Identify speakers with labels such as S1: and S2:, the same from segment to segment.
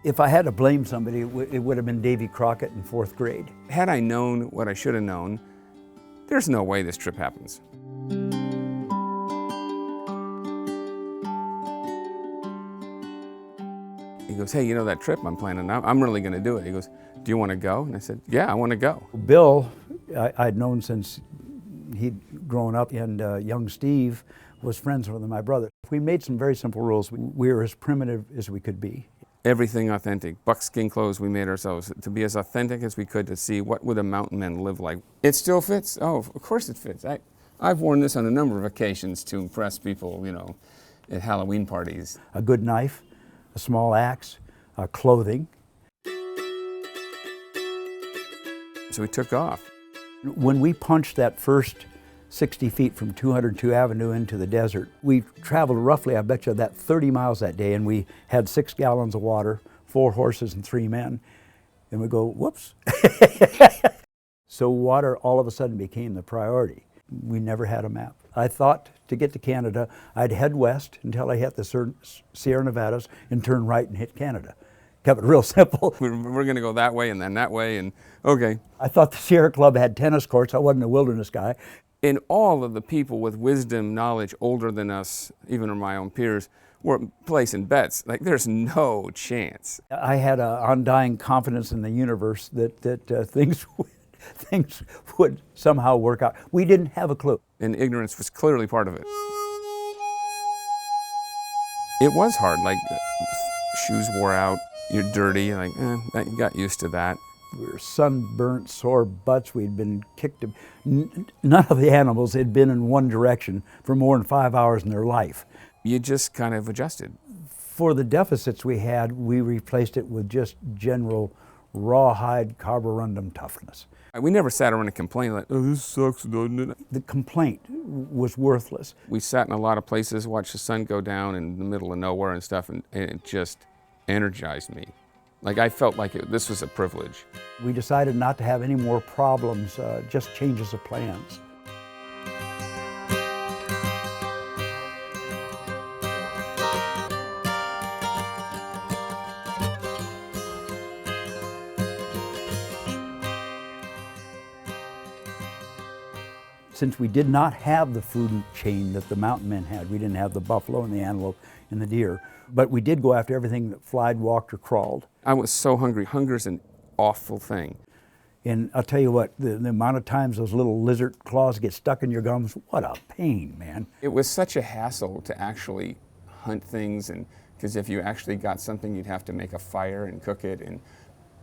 S1: If I had to blame somebody, it would have been Davy Crockett in 4th grade.
S2: Had I known what I should have known, there's no way this trip happens. He goes, hey, you know that trip I'm planning? I'm really going to do it. He goes, do you want to go? And I said, yeah, I want to go.
S1: Bill, I'd known since he'd grown up, and young Steve was friends with my brother. We made some very simple rules. We were as primitive as we could be.
S2: Everything authentic. Buckskin clothes we made ourselves to be as authentic as we could, to see what would a mountain man live like. It still fits. Oh, of course it fits. I've worn this on a number of occasions to impress people, you know, at Halloween parties.
S1: A good knife, a small axe, clothing.
S2: So we took off.
S1: When we punched that first 60 feet from 202 Avenue into the desert, we traveled roughly, I bet you, that 30 miles that day, and we had 6 gallons of water, 4 horses and 3 men, and we go, whoops. So water all of a sudden became the priority. We never had a map. I thought to get to Canada, I'd head west until I hit the Sierra Nevadas and turn right and hit Canada. Kept it real simple.
S2: We're going to go that way and then that way, and okay.
S1: I thought the Sierra Club had tennis courts. I wasn't a wilderness guy.
S2: And all of the people with wisdom, knowledge, older than us, even my own peers, were placing bets. Like, there's no chance.
S1: I had an undying confidence in the universe that things would somehow work out. We didn't have a clue.
S2: And ignorance was clearly part of it. It was hard. Like, shoes wore out, you're dirty, like, you got used to that.
S1: We were sunburnt, sore butts. We'd been kicked. None of the animals had been in one direction for more than 5 hours in their life.
S2: You just kind of adjusted.
S1: For the deficits we had, we replaced it with just general rawhide carborundum toughness.
S2: We never sat around and complained like, oh, this sucks, doesn't it?
S1: The complaint was worthless.
S2: We sat in a lot of places, watched the sun go down in the middle of nowhere and stuff, and it just energized me. Like, I felt like this was a privilege.
S1: We decided not to have any more problems, just changes of plans. Since we did not have the food chain that the mountain men had, we didn't have the buffalo and the antelope and the deer, but we did go after everything that flied, walked, or crawled.
S2: I was so hungry. Hunger's an awful thing.
S1: And I'll tell you what, the amount of times those little lizard claws get stuck in your gums, what a pain, man.
S2: It was such a hassle to actually hunt things, and because if you actually got something, you'd have to make a fire and cook it, and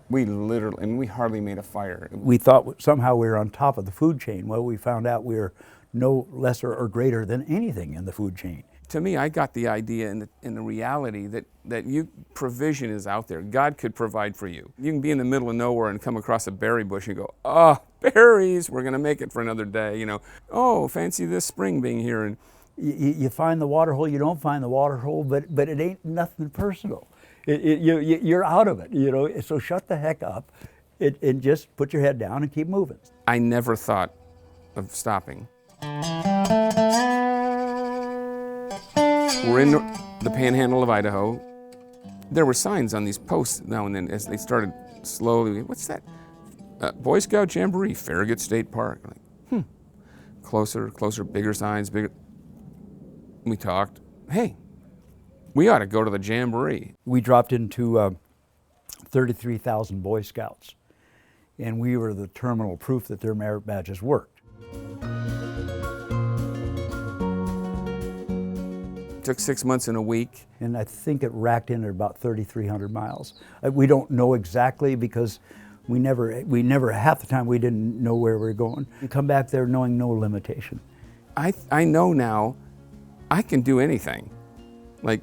S2: we hardly made a fire.
S1: We thought somehow we were on top of the food chain. Well, we found out we were no lesser or greater than anything in the food chain.
S2: To me, I got the idea and the reality that provision is out there. God could provide for you. You can be in the middle of nowhere and come across a berry bush and go, oh, berries, we're going to make it for another day. You know, oh, fancy this spring being here. And
S1: you find the water hole, you don't find the water hole, but it ain't nothing personal. You're out of it, you know, so shut the heck up and just put your head down and keep moving.
S2: I never thought of stopping. We're in the panhandle of Idaho. There were signs on these posts now and then as they started slowly. What's that? Boy Scout Jamboree, Farragut State Park. Like, closer, bigger signs, bigger. We talked. Hey, we ought to go to the Jamboree.
S1: We dropped into 33,000 Boy Scouts, and we were the terminal proof that their merit badges worked.
S2: It took 6 months and a week.
S1: And I think it racked in at about 3,300 miles. We don't know exactly because we never, half the time we didn't know where we were going. We come back there knowing no limitation.
S2: I know now I can do anything. Like,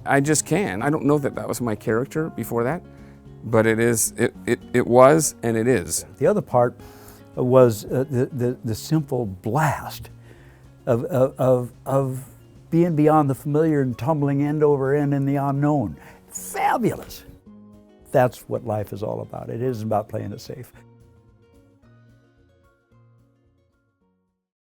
S2: I just can. I don't know that was my character before that, but it was and it is.
S1: The other part was the simple blast of being beyond the familiar and tumbling end over end in the unknown. Fabulous. That's what life is all about. It isn't about playing it safe.